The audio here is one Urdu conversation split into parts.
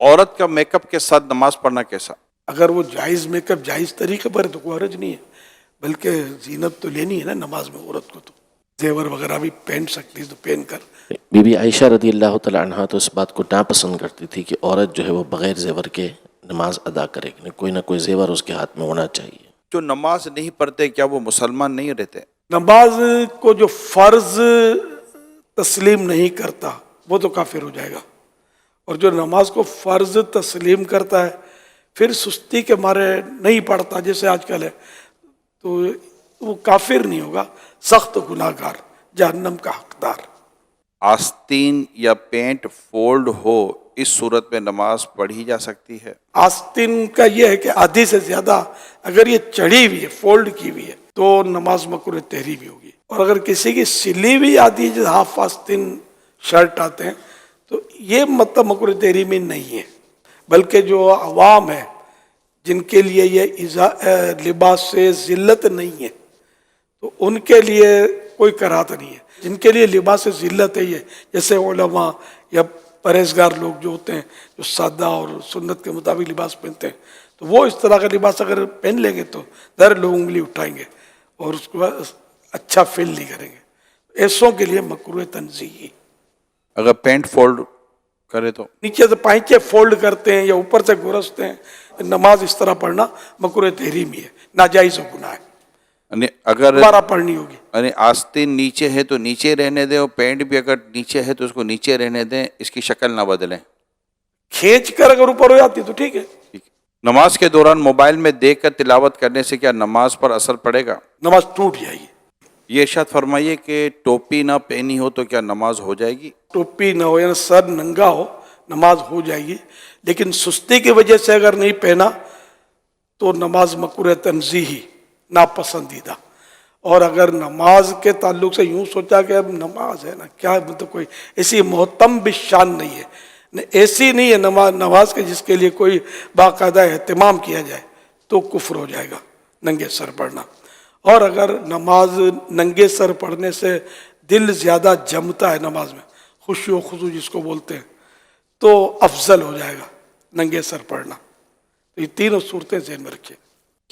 عورت کا میک اپ کے ساتھ نماز پڑھنا کیسا؟ اگر وہ جائز میک اپ جائز طریقے پر ہے تو کوئی حرج نہیں ہے، بلکہ زینت تو لینی ہے نا نماز میں عورت کو، تو زیور وغیرہ بھی پہن سکتی ہے تو پہن کر. بی بی عائشہ رضی اللہ تعالیٰ عنہ تو اس بات کو ناپسند کرتی تھی کہ عورت جو ہے وہ بغیر زیور کے نماز ادا کرے، کوئی نہ کوئی زیور اس کے ہاتھ میں ہونا چاہیے. جو نماز نہیں پڑھتے کیا وہ مسلمان نہیں رہتے؟ نماز کو جو فرض تسلیم نہیں کرتا وہ تو کافر ہو جائے گا، اور جو نماز کو فرض تسلیم کرتا ہے پھر سستی کے مارے نہیں پڑھتا جیسے آج کل ہے، تو وہ کافر نہیں ہوگا، سخت گناہ گار، جہنم کا حقدار. آستین یا پینٹ فولڈ ہو اس صورت میں نماز پڑھی جا سکتی ہے؟ آستین کا یہ ہے کہ آدھی سے زیادہ اگر یہ چڑھی ہوئی ہے، فولڈ کی ہوئی ہے، تو نماز مکروہ تحریمی ہوگی. اور اگر کسی کی سلی ہوئی آدھی جو ہاف آستین شرٹ آتے ہیں تو یہ مطلب مکروہ تحریمی نہیں ہے، بلکہ جو عوام ہے جن کے لیے یہ لباس سے ذلت نہیں ہے تو ان کے لیے کوئی کراہت نہیں ہے. جن کے لیے لباس سے ذلت ہے، یہ جیسے علماء یا پرہیزگار لوگ جو ہوتے ہیں جو سادہ اور سنت کے مطابق لباس پہنتے ہیں، تو وہ اس طرح کا لباس اگر پہن لیں گے تو در لوگ انگلی اٹھائیں گے اور اس کو اچھا فیل نہیں کریں گے. ایسوں کے لیے مکروہ تنزیہی. اگر پینٹ فولڈ کرے تو نیچے سے پائچے فولڈ کرتے ہیں یا اوپر سے گرستے ہیں، نماز اس طرح پڑھنا مکروہ تحریمی ہے، ناجائز و گناہ ہے، یعنی اگر دوبارہ پڑھنی ہوگی. یعنی آستین نیچے ہے تو نیچے رہنے دیں، اور پینٹ بھی اگر نیچے ہے تو اس کو نیچے رہنے دیں، اس کی شکل نہ بدلیں. کھینچ کر اگر اوپر ہو جاتی تو ٹھیک ہے. نماز کے دوران موبائل میں دیکھ کر تلاوت کرنے سے کیا نماز پر اثر پڑے گا؟ نماز ٹوٹ جائے گی. یہ ارشاد فرمائیے کہ ٹوپی نہ پہنی ہو تو کیا نماز ہو جائے گی؟ ٹوپی نہ ہو یا سر ننگا ہو نماز ہو جائے گی، لیکن سستی کی وجہ سے اگر نہیں پہنا تو نماز مکروہ تنزیہی، ناپسندیدہ. اور اگر نماز کے تعلق سے یوں سوچا کہ اب نماز ہے نا، کیا مطلب کوئی ایسی محتم بشان نہیں ہے، ایسی نہیں ہے نماز کے جس کے لیے کوئی باقاعدہ اہتمام کیا جائے، تو کفر ہو جائے گا ننگے سر پڑھنا. اور اگر نماز ننگے سر پڑھنے سے دل زیادہ جمتا ہے نماز میں، خشوع و خضوع جس کو بولتے ہیں، تو افضل ہو جائے گا ننگے سر پڑھنا. تو یہ تینوں صورتیں ذہن میں رکھیں.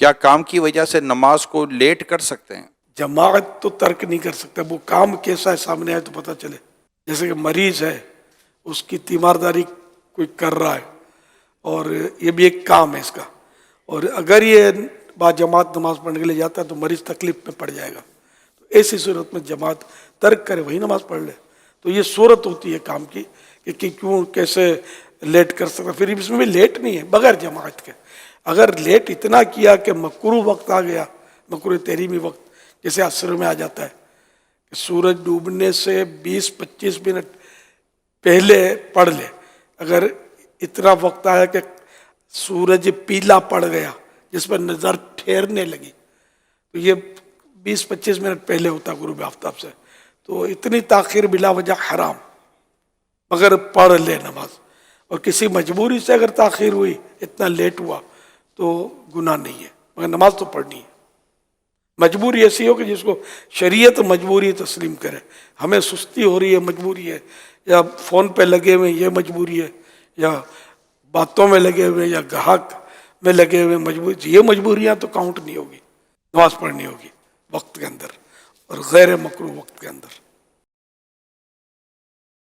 کیا کام کی وجہ سے نماز کو لیٹ کر سکتے ہیں؟ جماعت تو ترک نہیں کر سکتا، وہ کام کیسا ہے سامنے آئے تو پتہ چلے. جیسے کہ مریض ہے، اس کی تیمارداری کوئی کر رہا ہے اور یہ بھی ایک کام ہے اس کا، اور اگر یہ با جماعت نماز پڑھنے کے لیے جاتا ہے تو مریض تکلیف میں پڑ جائے گا، تو ایسی صورت میں جماعت ترک کرے، وہی نماز پڑھ لے. تو یہ صورت ہوتی ہے کام کی کہ کیوں کیسے لیٹ کر سکتا. پھر اس میں بھی لیٹ نہیں ہے بغیر جماعت کے. اگر لیٹ اتنا کیا کہ مکروہ وقت آ گیا، مکروہ تحریمی وقت، جیسے عصر میں آ جاتا ہے کہ سورج ڈوبنے سے 20-25 منٹ پہلے پڑھ لے، اگر اتنا وقت آیا کہ سورج پیلا پڑ گیا جس پر نظر ٹھہرنے لگی، تو یہ 20-25 منٹ پہلے ہوتا غروب آفتاب سے، تو اتنی تاخیر بلا وجہ حرام، مگر پڑھ لے نماز. اور کسی مجبوری سے اگر تاخیر ہوئی، اتنا لیٹ ہوا، تو گناہ نہیں ہے، مگر نماز تو پڑھنی ہے. مجبوری ایسی ہو کہ جس کو شریعت مجبوری تسلیم کرے. ہمیں سستی ہو رہی ہے مجبوری ہے، یا فون پہ لگے ہوئے یہ مجبوری ہے، یا باتوں میں لگے ہوئے، یا گاہک میں لگے ہوئے مجبوری، یہ مجبوریاں تو کاؤنٹ نہیں ہوگی. نماز پڑھنی ہوگی وقت کے اندر اور غیر مکروہ وقت کے اندر.